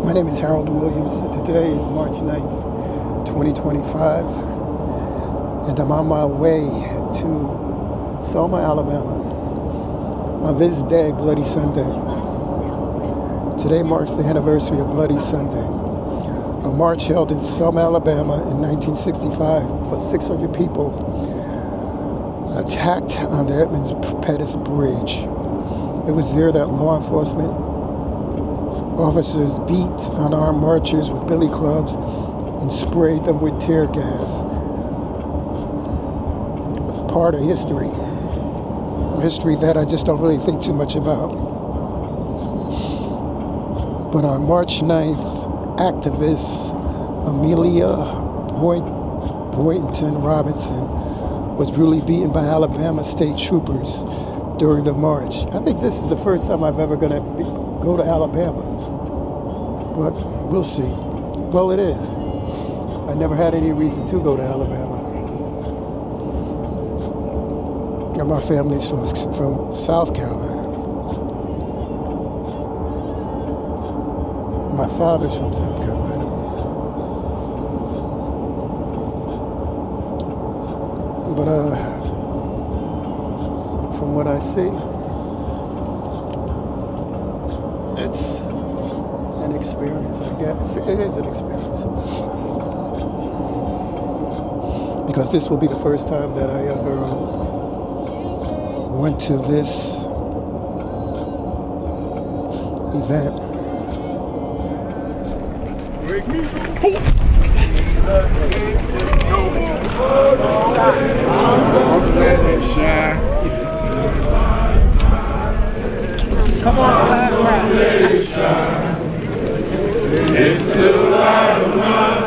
My name is Harold Williams. Today is March 9th, 2025, and I'm on my way to Selma, Alabama on this day, Bloody Sunday. Today marks the anniversary of Bloody Sunday, a march held in Selma, Alabama in 1965 for 600 people attacked on the Edmonds-Pettus Bridge. It was there that law enforcement officers beat unarmed marchers with billy clubs and sprayed them with tear gas. Part of history that I just don't really think too much about. But on March 9th, activist Amelia Boynton Robinson was brutally beaten by Alabama state troopers during the march. I think this is the first time I've ever go to Alabama, but we'll see. Well, it is. I never had any reason to go to Alabama. And my family's from South Carolina. My father's from South Carolina. But from what I see, it's an experience, I guess. It is an experience. Because this will be the first time that I ever went to this event. Come on, let it shine. It's the light of mine.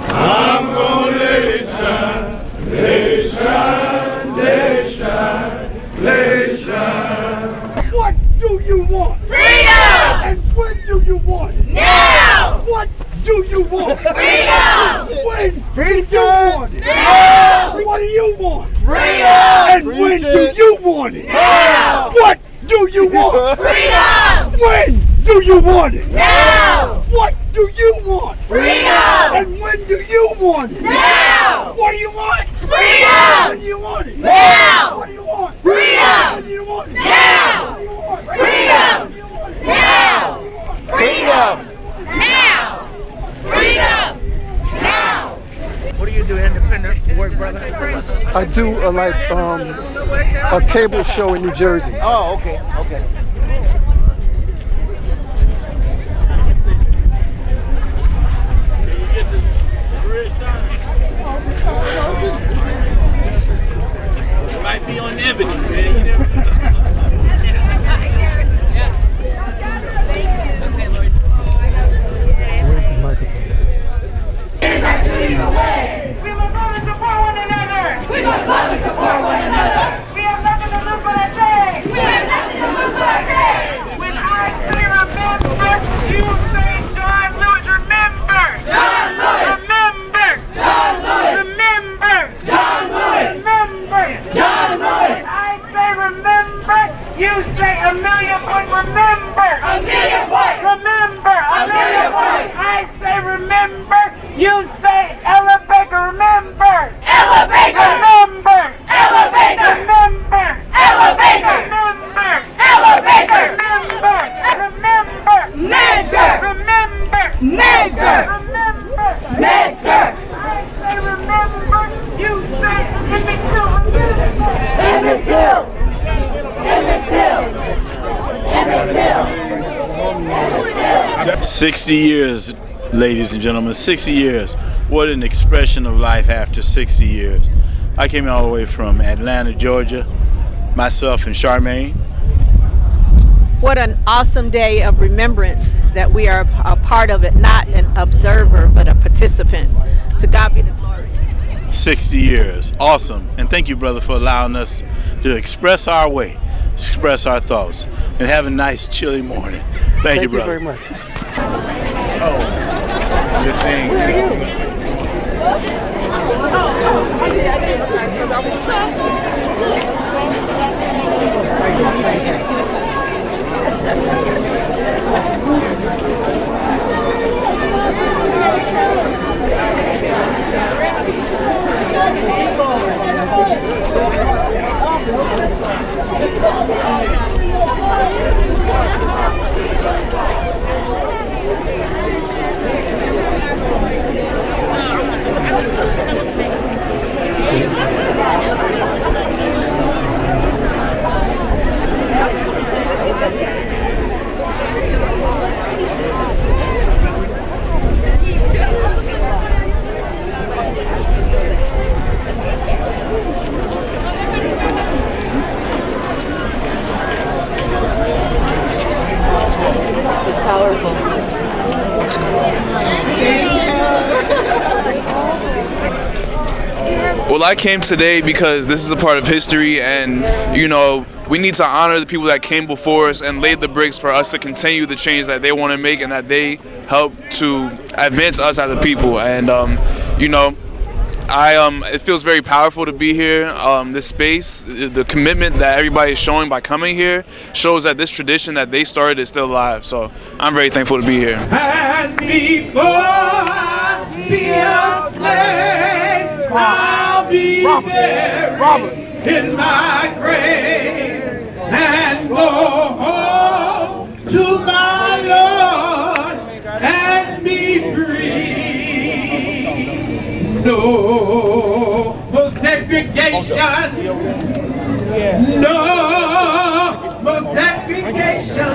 I'm gonna let it shine. Let it shine, let it shine, let it shine. What do you want? Freedom! And when do you want it? Now! What do you want? Freedom! When do you want it? Now! What do you want? Freedom! And when do you want it? Now! What do you want? Freedom! When do you want it? Now! What do you want? Freedom! And when do you want it? Now! What do you want? Freedom! When do you want it? Now! What do you want? Freedom! When do you want it? Now! What do you want? Freedom! When do you want it? Now! Freedom! Now! Freedom! Now! What do you do, independent work, brother? I do a cable show in New Jersey. Oh, okay. Might be on ebony, man. You never know. Where's the microphone? We must love and support one another. We must love and support one another. We have nothing to lose but our day. We have nothing to lose but our day. When I say remember, you say John Lewis. Remember. John Lewis. Remember. John Lewis. Remember. John Lewis. Remember. John Lewis. When I say remember, you say Amelia Point. Remember. Amelia Point. Remember. Amelia Point. I say remember. You say Ella Baker, remember! Ella Baker! Remember! Ella Baker! Remember! Ella Baker! Remember! Ella Baker! Remember! Remember! Medgar! Remember! Medgar! Remember! Medgar! I say remember, you say Emmett Till! Emmett Till! Emmett Till! Emmett Till! 60 years, ladies and gentlemen, 60 years. What an expression of life after 60 years. I came all the way from Atlanta, Georgia, myself and Charmaine. What an awesome day of remembrance that we are a part of it, not an observer, but a participant. To God be the glory. 60 years, awesome. And thank you, brother, for allowing us to express our way, express our thoughts, and have a nice chilly morning. Thank you, brother. Thank you very much. You're saying. Well, I came today because this is a part of history, and you know, we need to honor the people that came before us and laid the bricks for us to continue the change that they want to make and that they help to advance us as a people. And you know, it feels very powerful to be here. This space, the commitment that everybody is showing by coming here shows that this tradition that they started is still alive. So I'm very thankful to be here. And before I be a slave, I'll be buried in my grave and go home to my Lord and be free. No more segregation. No more segregation.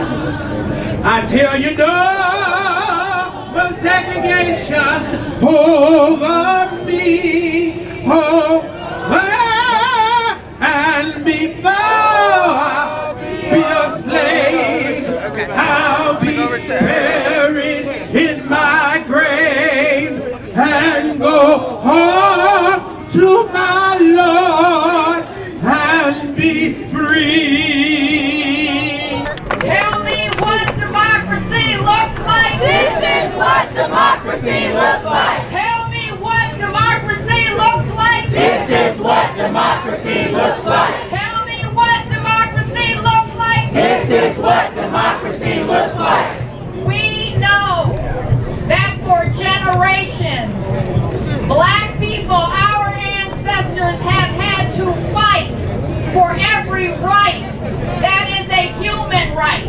I tell you, no more segregation over me. And before I be a slave, I'll be buried in my grave and go home to my Lord and be free. Tell me what democracy looks like. This is what democracy looks like. Tell me what democracy looks like. This is what democracy looks like. Tell me what democracy looks like. This is what democracy looks like. We know that for generations, black people, our ancestors have had to fight for every right that is a human right.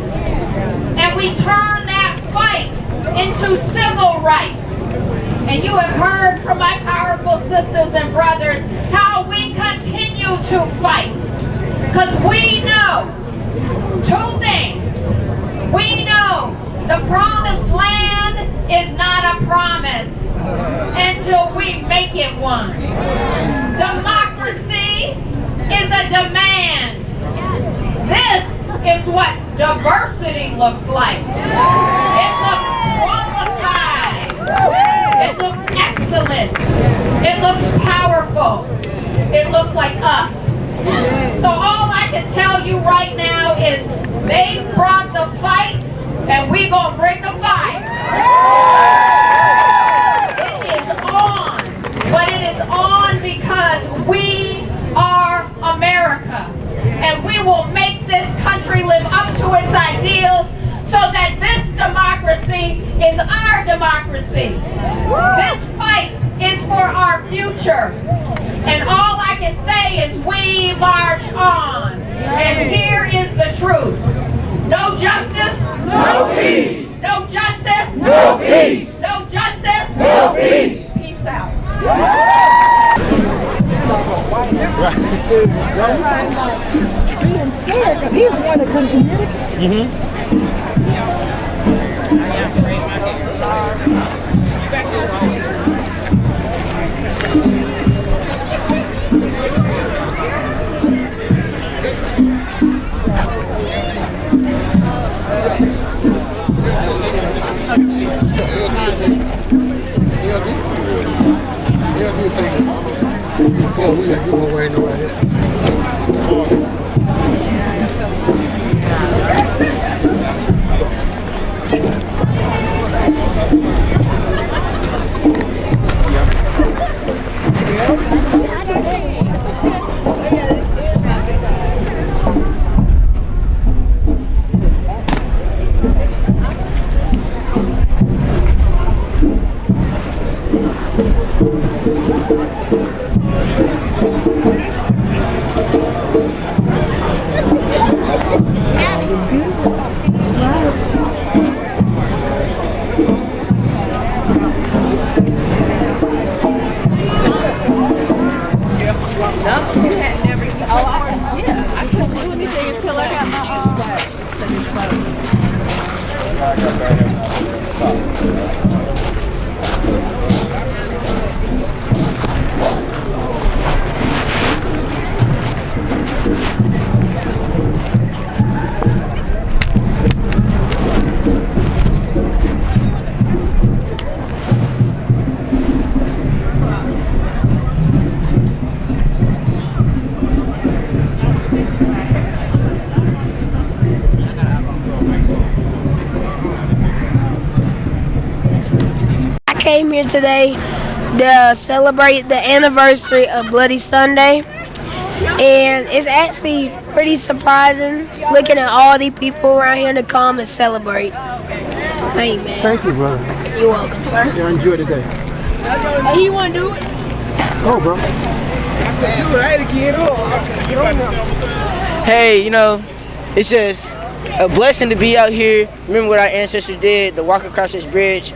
And we turn that fight into civil rights. And you have heard from my powerful sisters and brothers how we continue to fight. Because we know two things. We know the promised land is not a promise until we make it one. Democracy is a demand. This is what diversity looks like. It looks qualified. It looks excellent. It looks powerful. It looks like us. So all I can tell you right now is they brought the fight and we gonna bring the fire. It is on, but it is on because we are America. And we will make this country live up to its ideals so that this democracy is our democracy. This fight is for our future. And all I can say is we march on. And here is the truth. No justice, no peace. No justice, no peace. No justice, no peace. Peace out. Being scared because he's the one that couldn't communicate. Oh, we got to go away right here. came here today to celebrate the anniversary of Bloody Sunday. And it's actually pretty surprising looking at all the people around here to come and celebrate. Thank you, man. Thank you, brother. You're welcome, sir. Yeah, enjoy the day. Hey, he want to do it? Go, bro. Hey, you know, it's just a blessing to be out here. Remember what our ancestors did, to walk across this bridge.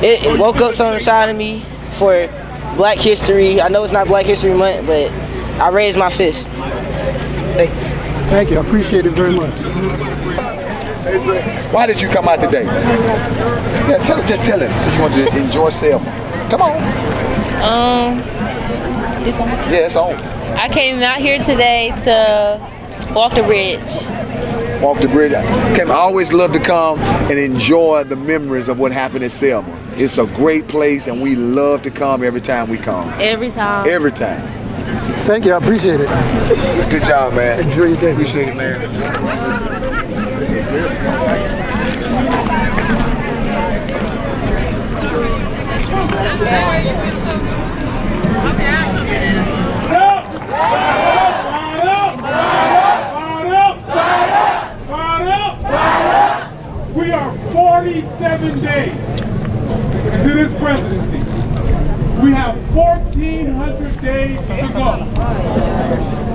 It woke up something inside of me for Black History. I know it's not Black History Month, but I raised my fist. Thank you. Thank you. I appreciate it very much. Why did you come out today? Yeah, just tell him. So you want to enjoy Selma. Come on. This one? Yeah, it's on. I came out here today to walk the bridge. Walk the bridge. I always love to come and enjoy the memories of what happened at Selma. It's a great place, and we love to come every time we come. Every time. Every time. Thank you. I appreciate it. Good job, man. Enjoy your day. Appreciate it, man. We are 47 days into this presidency. We have 1,400 days to go.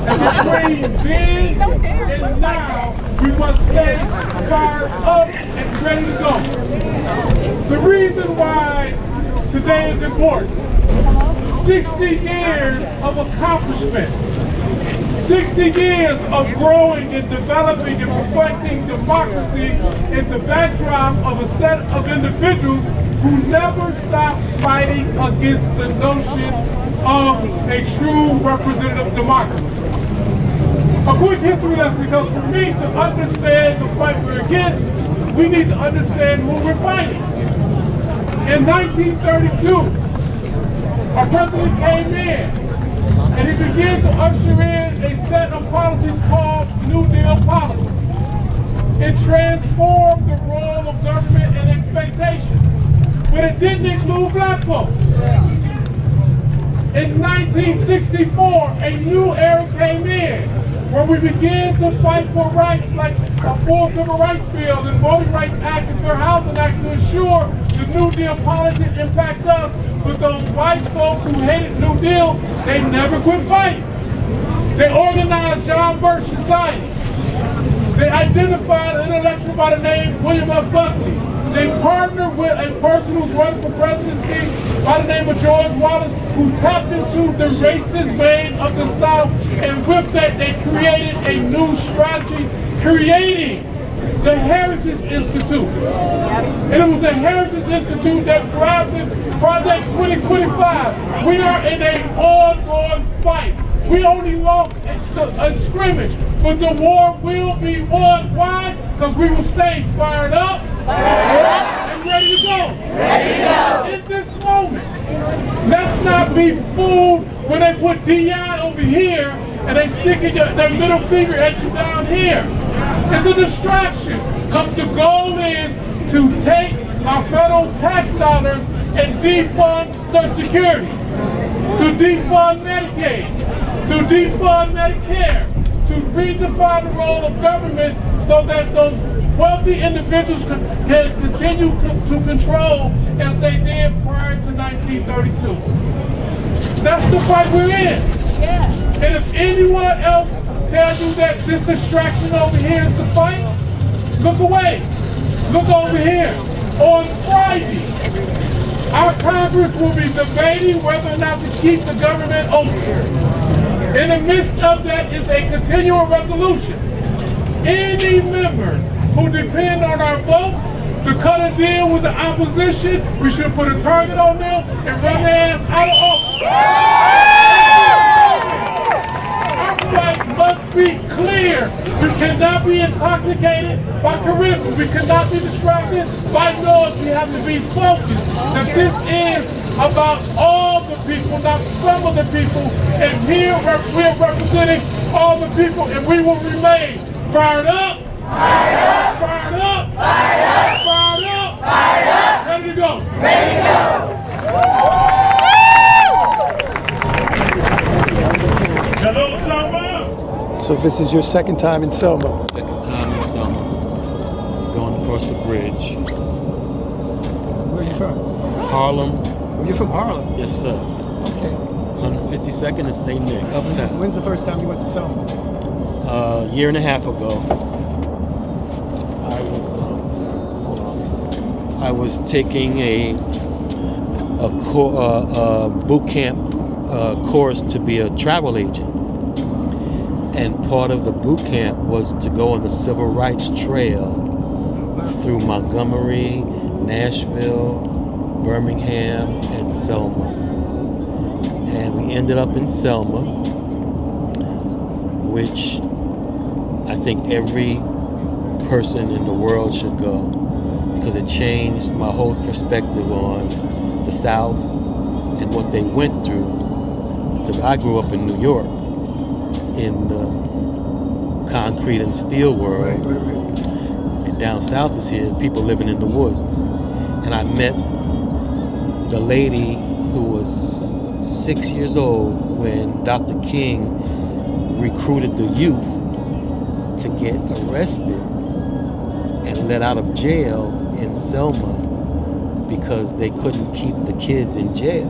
And between then and now, we must stay fired up and ready to go. The reason why today is important, 60 years of accomplishment. 60 years of growing and developing and perfecting democracy in the backdrop of a set of individuals who never stopped fighting against the notion of a true representative democracy. A quick history lesson, because for me to understand the fight we're against, we need to understand who we're fighting. In 1932, our president came in and he began to usher in a set of policies called New Deal policy. It transformed the role of government and expectations, but it didn't include black folks. In 1964, a new era came in where we began to fight for rights like a full civil rights bill and Voting Rights Act and Fair Housing Act to ensure the New Deal policy impact us. But those white folks who hated New Deal, they never quit fighting. They organized John Birch Society. They identified an intellectual by the name William F. Buckley. They partnered with a person who's running for presidency by the name of George Wallace, who tapped into the racist vein of the South, and with that they created a new strategy, creating the Heritage Institute. And it was the Heritage Institute that drafted Project 2025. We are in an ongoing fight. We only lost a scrimmage, but the war will be won. Why? Because we will stay fired up, and ready to go. In this moment, let's not be fooled when they put DI over here and they stick their middle finger at you down here. It's a distraction, because the goal is to take our federal tax dollars and defund Social Security, to defund Medicaid, to defund Medicare, to redefine the role of government so that those wealthy individuals can continue to control as they did prior to 1932. That's the fight we're in. And if anyone else tells you that this distraction over here is the fight, look away. Look over here. On Friday, our Congress will be debating whether or not to keep the government open. In the midst of that is a continuing resolution. Any member who depend on our vote to cut a deal with the opposition, we should put a target on them and run their ass out of office. Our fight must be clear. We cannot be intoxicated by charisma. We cannot be distracted by noise. We have to be focused. That this is about all the people, not some of the people. And here we are representing all the people, and we will remain fired up, fired up, fired up, fired up, fired up, fired up, ready to go. Ready to go. So this is your second time in Selma. Second time in Selma. Going across the bridge. Where are you from? Harlem. Oh, you're from Harlem? Yes, sir. Okay. 152nd and St. Nick, uptown. When's the first time you went to Selma? A year and a half ago. I was taking a boot camp course to be a travel agent. And part of the boot camp was to go on the Civil Rights Trail through Montgomery, Nashville, Birmingham, and Selma. And we ended up in Selma, which I think every person in the world should go, because it changed my whole perspective on the South and what they went through. Because I grew up in New York, in the concrete and steel world. And down south is here, people living in the woods. And I met the lady who was 6 years old when Dr. King recruited the youth to get arrested and let out of jail in Selma because they couldn't keep the kids in jail.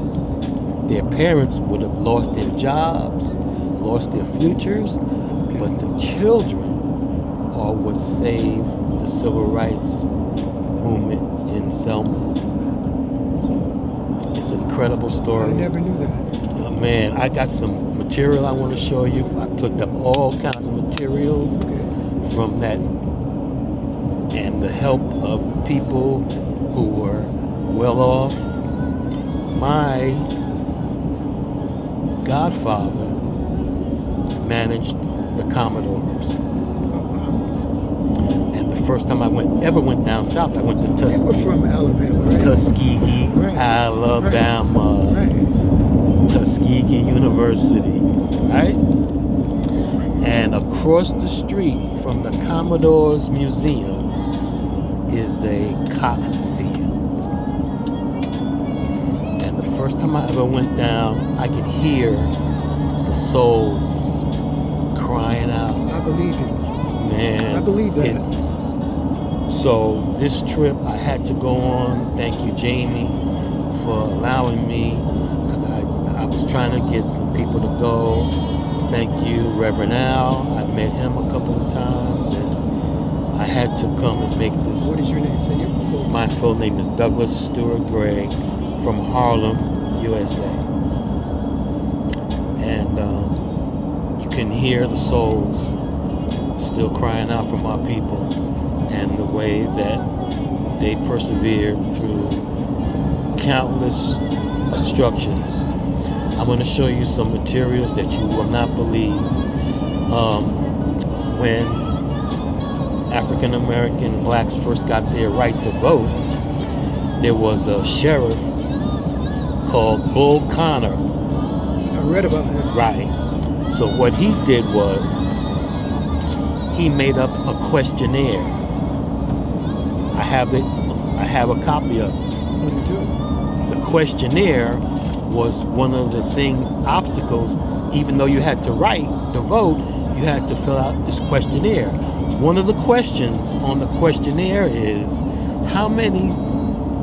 Their parents would have lost their jobs, lost their futures, but the children are what saved the civil rights movement in Selma. It's an incredible story. I never knew that. Man, I got some material I want to show you. I put up all kinds of materials from that and the help of people who were well off. My godfather managed the Commodores. And the first time I ever went down south, I went to Tuskegee. We're from Alabama, right? Tuskegee, Alabama. Right. Tuskegee University, right? And across the street from the Commodores Museum is a cotton field. And the first time I ever went down, I could hear the souls crying out. I believe you. Man. I believe that. So this trip I had to go on. Thank you, Jamie, for allowing me, because I was trying to get some people to go. Thank you, Reverend Al. I met him a couple of times, and I had to come and make this. What is your name? Say your full name. My full name is Douglas Stewart Gray from Harlem, USA. And you can hear the souls still crying out from our people and the way that they persevered through countless obstructions. I'm going to show you some materials that you will not believe. When African American blacks first got their right to vote, there was a sheriff called Bull Connor. I read about him. Right. So what he did was he made up a questionnaire. I have a copy of it. What do you do? The questionnaire was one of the obstacles, even though you had to write to vote, you had to fill out this questionnaire. One of the questions on the questionnaire is, how many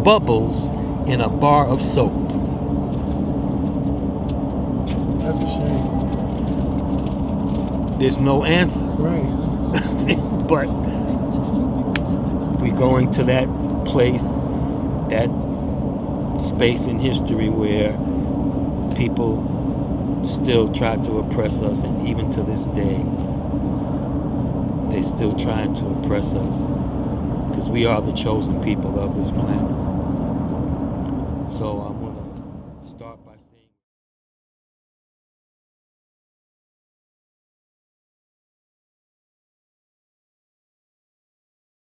bubbles in a bar of soap? That's a shame. There's no answer. Right. But we're going to that place, that space in history where people still try to oppress us, and even to this day they're still trying to oppress us, because we are the chosen people of this planet. So I'm going to start